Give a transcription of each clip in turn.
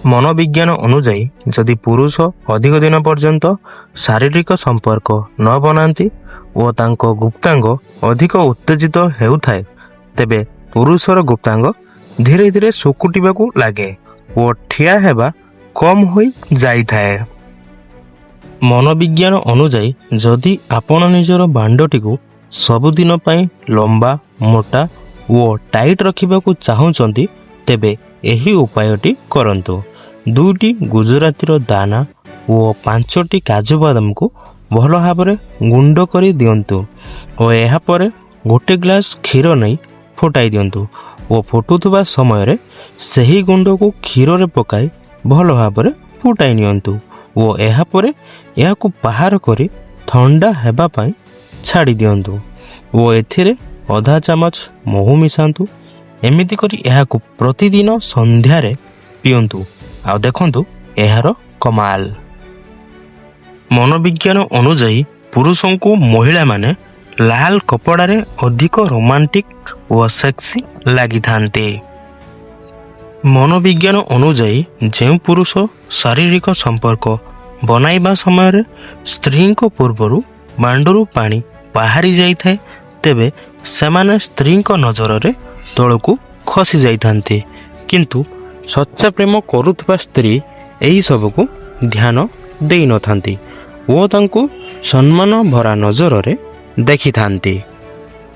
ମନୋବିଜ୍ଞାନ ଅନୁଯାୟୀ ଯଦି ପୁରୁଷ ଅଧିକ ଦିନ ପର୍ଯ୍ୟନ୍ତ ଶାରୀରିକ ସମ୍ପର୍କ ନ ବନାନ୍ତି ଓ ତାଙ୍କ ଗୁପ୍ତାଙ୍ଗ ଅଧିକ ଉତ୍ତେଜିତ ହେଉଥାଏ, ତେବେ ପୁରୁଷର ଗୁପ୍ତାଙ୍ଗ ଧୀରେ ଧୀରେ ଶୁକୁଟିବାକୁ ଲାଗେ ଓ ଠିଆ ହେବା କମ୍ ହୋଇ ଯାଇଥାଏ। ମନୋବିଜ୍ଞାନ ଅନୁଯାୟୀ ଯଦି ଆପଣ ନିଜର ବାଣ୍ଡଟିକୁ ସବୁଦିନ ପାଇଁ ଲମ୍ବା, ମୋଟା ଓ ଟାଇଟ୍ ରଖିବାକୁ ଚାହୁଁଛନ୍ତି, ତେବେ ଏହି ଉପାୟଟି କରନ୍ତୁ। 2ଟି ଗୁଜୁରାତିର ଦାନା ଓ 5ଟି କାଜୁ ବାଦାମକୁ ଭଲ ଭାବରେ ଗୁଣ୍ଡ କରି ଦିଅନ୍ତୁ ଓ ଏହାପରେ 1 ଗ୍ଲାସ୍ କ୍ଷୀର ନେଇ ଫୁଟାଇ ଦିଅନ୍ତୁ ଓ ଫୁଟୁଥିବା ସମୟରେ ସେହି ଗୁଣ୍ଡକୁ କ୍ଷୀରରେ ପକାଇ ଭଲ ଭାବରେ ଫୁଟାଇ ନିଅନ୍ତୁ ଓ ଏହାପରେ ଏହାକୁ ବାହାର କରି ଥଣ୍ଡା ହେବା ପାଇଁ ଛାଡ଼ି ଦିଅନ୍ତୁ ଓ ଏଥିରେ ଅଧା ଚାମଚ ମହୁ ମିଶାନ୍ତୁ। ଏମିତି କରି ଏହାକୁ ପ୍ରତିଦିନ ସନ୍ଧ୍ୟାରେ ପିଅନ୍ତୁ ଆଉ ଦେଖନ୍ତୁ ଏହାର କମାଲ। ମନୋବିଜ୍ଞାନ ଅନୁଯାୟୀ ପୁରୁଷଙ୍କୁ ମହିଳାମାନେ ଲାଲ କପଡ଼ାରେ ଅଧିକ ରୋମାଣ୍ଟିକ୍ ଓ ସେକ୍ସି ଲାଗିଥାନ୍ତି। ମନୋବିଜ୍ଞାନ ଅନୁଯାୟୀ ଯେଉଁ ପୁରୁଷ ଶାରୀରିକ ସମ୍ପର୍କ ବନାଇବା ସମୟରେ ସ୍ତ୍ରୀଙ୍କ ପୂର୍ବରୁ ବାଣ୍ଡରୁ ପାଣି ବାହାରି ଯାଇଥାଏ, ତେବେ ସେମାନେ ସ୍ତ୍ରୀଙ୍କ ନଜରରେ ତଳକୁ ଖସି ଯାଇଥାନ୍ତି। କିନ୍ତୁ ସଚ୍ଚା ପ୍ରେମ କରୁଥିବା ସ୍ତ୍ରୀ ଏହିସବୁକୁ ଧ୍ୟାନ ଦେଇନଥାନ୍ତି ଓ ତାଙ୍କୁ ସମ୍ମାନ ଭରା ନଜରରେ ଦେଖିଥାନ୍ତି।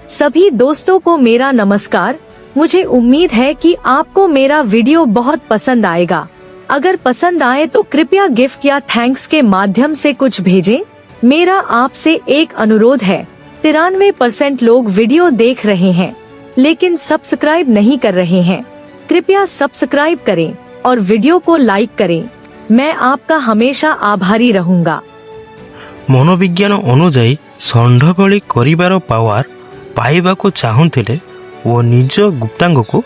सभी दोस्तों को मेरा नमस्कार। मुझे उम्मीद है कि आपको मेरा वीडियो बहुत पसंद आएगा। अगर पसंद आए तो कृपया गिफ्ट या थैंक्स के माध्यम से कुछ भेजें। मेरा आपसे एक अनुरोध है, 93% लोग वीडियो देख रहे हैं लेकिन सब्सक्राइब नहीं कर रहे हैं। कृपया सब्सक्राइब करें और वीडियो को लाइक करें। मैं आपका हमेशा आभारी रहूंगा। ମନୋବିଜ୍ଞାନ ଅନୁଯାୟୀ ଷଣ୍ଢ ଭଳି କରିବାର ପାୱାର ପାଇବାକୁ ଚାହୁଁଥିଲେ ଓ ନିଜ ଗୁପ୍ତାଙ୍ଗକୁ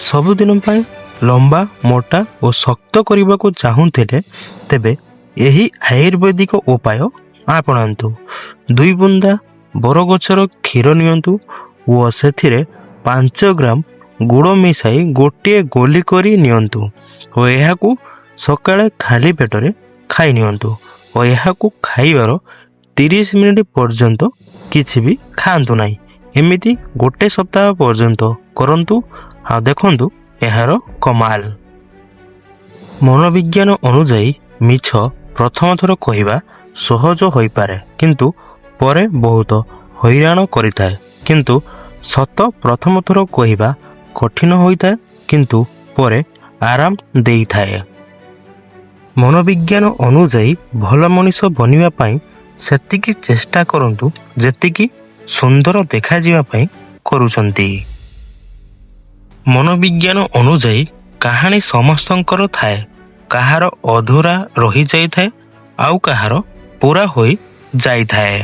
ସବୁଦିନ ପାଇଁ ଲମ୍ବା, ମୋଟା ଓ ଶକ୍ତ କରିବାକୁ ଚାହୁଁଥିଲେ, ତେବେ ଏହି ଆୟୁର୍ବେଦିକ ଉପାୟ ଆପଣାନ୍ତୁ। 2 ବୁନ୍ଦା ବରଗଛର କ୍ଷୀର ନିଅନ୍ତୁ ଓ ସେଥିରେ 5 ଗ୍ରାମ ଗୁଡ଼ ମିଶାଇ ଗୋଟିଏ ଗୋଲି କରି ନିଅନ୍ତୁ ଓ ଏହାକୁ ସକାଳେ ଖାଲି ପେଟରେ ଖାଇ ନିଅନ୍ତୁ ଓ ଏହାକୁ ଖାଇବାର 30 ମିନିଟ୍ ପର୍ଯ୍ୟନ୍ତ କିଛି ବି ଖାଆନ୍ତୁ ନାହିଁ। ଏମିତି 1 ସପ୍ତାହ ପର୍ଯ୍ୟନ୍ତ କରନ୍ତୁ ଆଉ ଦେଖନ୍ତୁ ଏହାର କମାଲ। ମନୋବିଜ୍ଞାନ ଅନୁଯାୟୀ ମିଛ ପ୍ରଥମ ଥର କହିବା ସହଜ ହୋଇପାରେ, କିନ୍ତୁ ପରେ ବହୁତ ହଇରାଣ କରିଥାଏ। କିନ୍ତୁ ସତ ପ୍ରଥମ ଥର କହିବା କଠିନ ହୋଇଥାଏ, କିନ୍ତୁ ପରେ ଆରାମ ଦେଇଥାଏ। ମନୋବିଜ୍ଞାନ ଅନୁଯାୟୀ ଭଲ ମଣିଷ ବନିବା ପାଇଁ ସେତିକି ଚେଷ୍ଟା କରନ୍ତୁ ଯେତିକି ସୁନ୍ଦର ଦେଖାଯିବା ପାଇଁ କରୁଛନ୍ତି। ମନୋବିଜ୍ଞାନ ଅନୁଯାୟୀ କାହାଣୀ ସମସ୍ତଙ୍କର ଥାଏ, କାହାର ଅଧୁରା ରହିଯାଇଥାଏ ଆଉ କାହାର ପୂରା ହୋଇ ଯାଇଥାଏ।